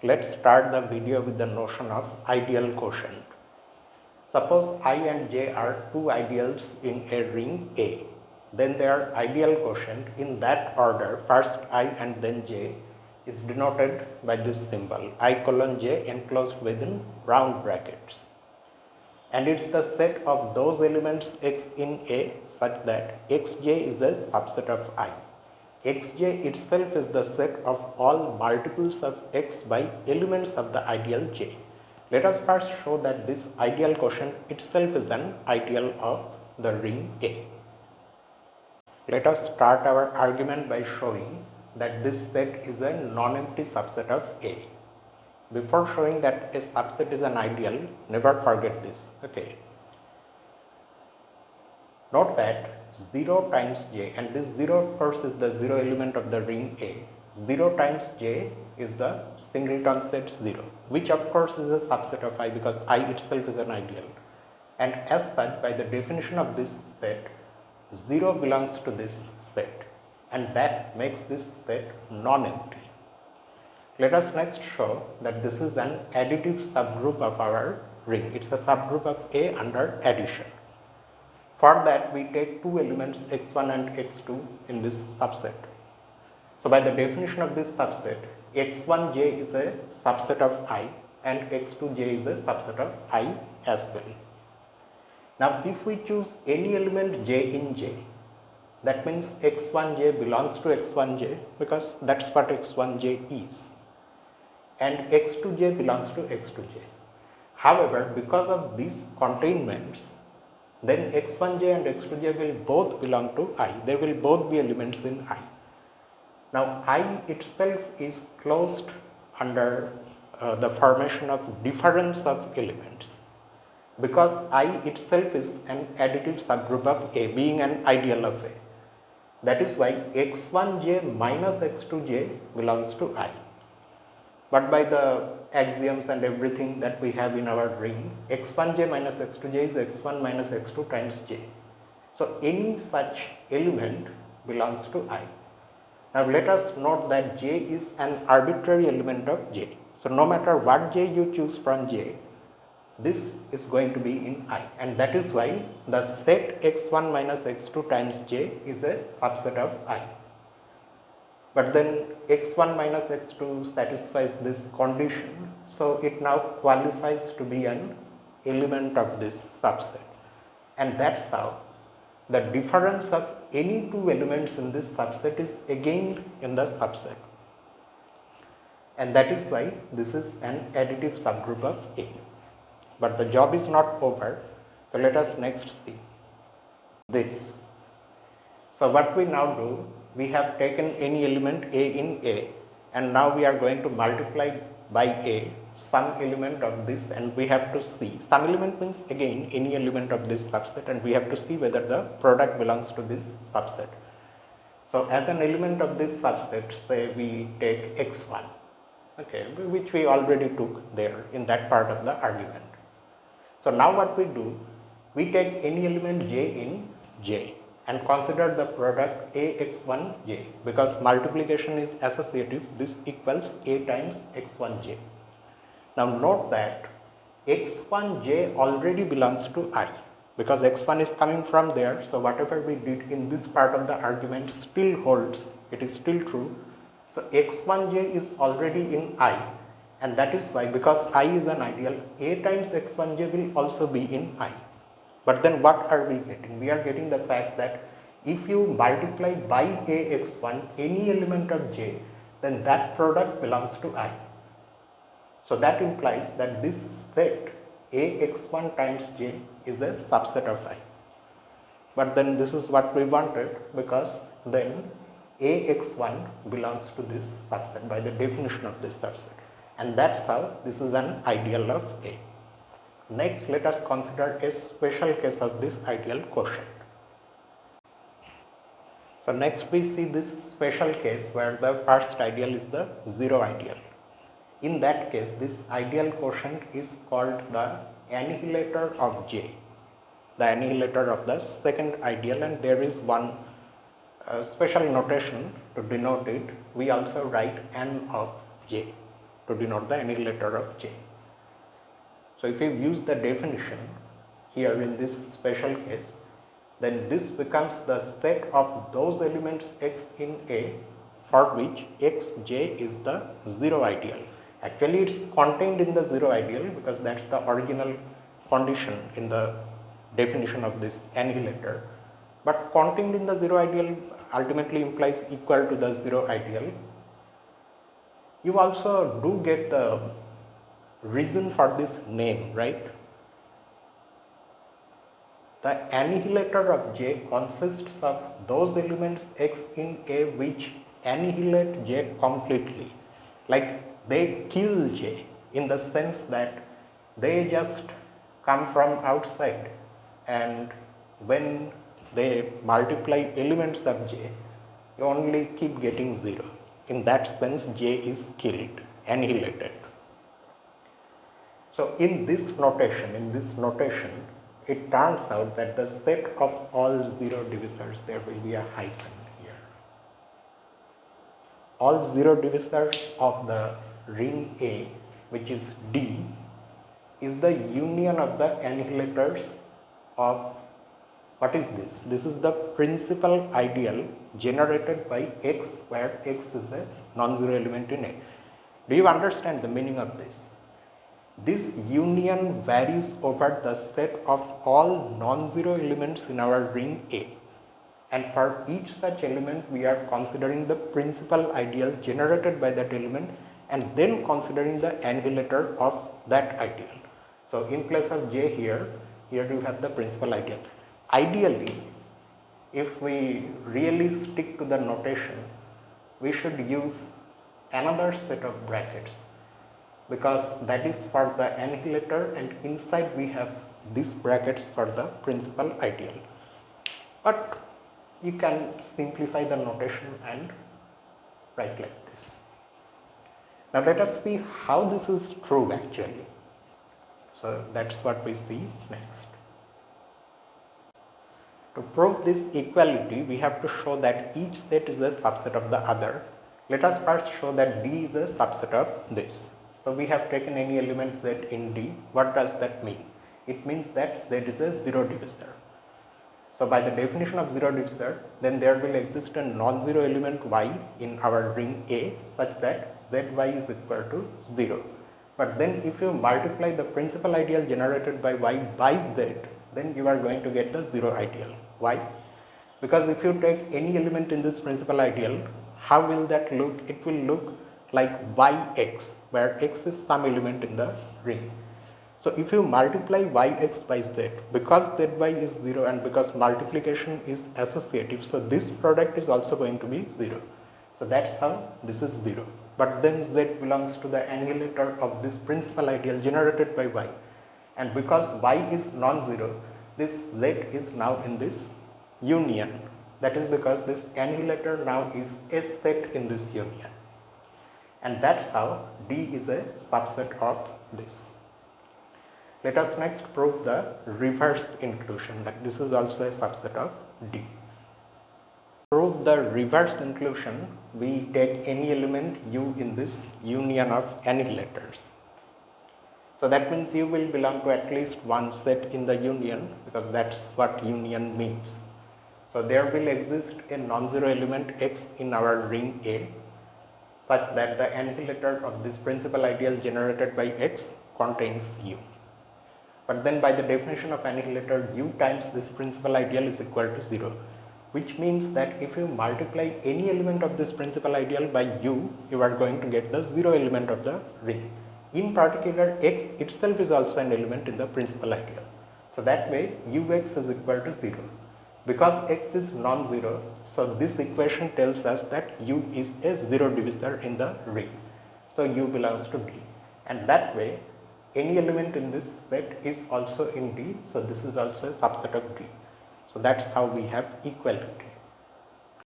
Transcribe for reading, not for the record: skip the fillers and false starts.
Let's start the video with the notion of ideal quotient. Suppose I and J are two ideals in a ring A. Then their ideal quotient in that order, first I and then J, is denoted by this symbol I colon J enclosed within round brackets. And it's the set of those elements X in A such that Xj is the subset of I. Xj itself is the set of all multiples of X by elements of the ideal J. Let us first show that this ideal quotient itself is an ideal of the ring A. Let us start our argument by showing that this set is a non-empty subset of A. Before showing that a subset is an ideal, never forget this. Okay. Note that 0 times j, and this 0 of course is the 0 element of the ring A. 0 times j is the singleton set 0, which of course is a subset of I because I itself is an ideal. And as such, by the definition of this set, 0 belongs to this set, and that makes this set non-empty. Let us next show that this is an additive subgroup of our ring. It's a subgroup of A under addition. For that, we take two elements x1 and x2 in this subset. So by the definition of this subset, x1j is a subset of I and x2j is a subset of I as well. Now if we choose any element j in j, that means x1j belongs to x1j because that's what x1j is, and x2j belongs to x2j. However, because of these containments, then x1j and x2j will both belong to I. They will both be elements in I. Now I itself is closed under the formation of difference of elements because I itself is an additive subgroup of A, being an ideal of A. That is why x1j minus x2j belongs to I. But by the axioms and everything that we have in our ring, x1j minus x2j is x1 minus x2 times j. So any such element belongs to I. Now let us note that j is an arbitrary element of j. So no matter what j you choose from j, this is going to be in I, and that is why the set x1 minus x2 times j is a subset of I. But then x1 minus x2 satisfies this condition, so it now qualifies to be an element of this subset. And that's how the difference of any two elements in this subset is again in the subset. And that is why this is an additive subgroup of A. But the job is not over, so let us next see this. So what we now do, we have taken any element A in A, and now we are going to multiply by A some element of this, and we have to see, some element means again any element of this subset, and we have to see whether the product belongs to this subset. So as an element of this subset, say we take x1, okay, which we already took there in that part of the argument. So now what we do, we take any element j in j and consider the product ax1j, because multiplication is associative. This equals a times x1j. Now note that x1j already belongs to I because x1 is coming from there, so whatever we did in this part of the argument still holds, it is still true. So x1j is already in I, and that is why, because I is an ideal, a times x1j will also be in I. But then what are we getting? We are getting the fact that if you multiply by ax1 any element of j, then that product belongs to I. So that implies that this set ax1 times j is a subset of I. But then this is what we wanted, because then ax1 belongs to this subset by the definition of this subset. And that's how this is an ideal of A. Next, let us consider a special case of this ideal quotient. So next we see this special case where the first ideal is the zero ideal. In that case, this ideal quotient is called the annihilator of J, the annihilator of the second ideal, and there is one special notation to denote it. We also write n of J to denote the annihilator of J. So if you use the definition here in this special case, then this becomes the set of those elements x in A for which xj is the zero ideal. Actually, it's contained in the zero ideal because that's the original condition in the definition of this annihilator. But contained in the zero ideal ultimately implies equal to the zero ideal. You also do get the reason for this name, right? The annihilator of J consists of those elements x in A which annihilate J completely. Like they kill J in the sense that they just come from outside, and when they multiply elements of J, you only keep getting 0. In that sense, J is killed, annihilated. So in this notation, it turns out that the set of all zero divisors, there will be a hyphen here. All zero divisors of the ring A, which is D, is the union of the annihilators of, what is this? This is the principal ideal generated by X, where X is a non-zero element in A. Do you understand the meaning of this? This union varies over the set of all non-zero elements in our ring A, and for each such element we are considering the principal ideal generated by that element and then considering the annihilator of that ideal. So in place of J here you have the principal ideal. Ideally, if we really stick to the notation, we should use another set of brackets, because that is for the annihilator and inside we have these brackets for the principal ideal. But you can simplify the notation and write like this. Now let us see how this is true actually. So that's what we see next. To prove this equality, we have to show that each set is a subset of the other. Let us first show that D is a subset of this. So we have taken any element Z in D. What does that mean? It means that Z is a zero divisor. So by the definition of zero divisor, then there will exist a non-zero element Y in our ring A such that Zy is equal to 0. But then if you multiply the principal ideal generated by Y by Z, then you are going to get the zero ideal. Why? Because if you take any element in this principal ideal, how will that look? It will look like yx, where x is some element in the ring. So if you multiply yx by z, because zy is 0 and because multiplication is associative, so this product is also going to be 0. So that's how this is 0. But then z belongs to the annihilator of this principal ideal generated by y. And because y is non-zero, this z is now in this union. That is because this annihilator now is a set in this union. And that's how D is a subset of this. Let us next prove the reverse inclusion, that this is also a subset of D. To prove the reverse inclusion, we take any element U in this union of annihilators. So that means U will belong to at least one set in the union, because that's what union means. So there will exist a non-zero element X in our ring A, such that the annihilator of this principal ideal generated by X contains U. But then by the definition of annihilator, U times this principal ideal is equal to 0, which means that if you multiply any element of this principal ideal by U, you are going to get the 0 element of the ring. In particular, X itself is also an element in the principal ideal. So that way, Ux is equal to 0. Because X is non-zero, so this equation tells us that U is a zero divisor in the ring. So U belongs to D. And that way, any element in this set is also in D, so this is also a subset of D. So that's how we have equality.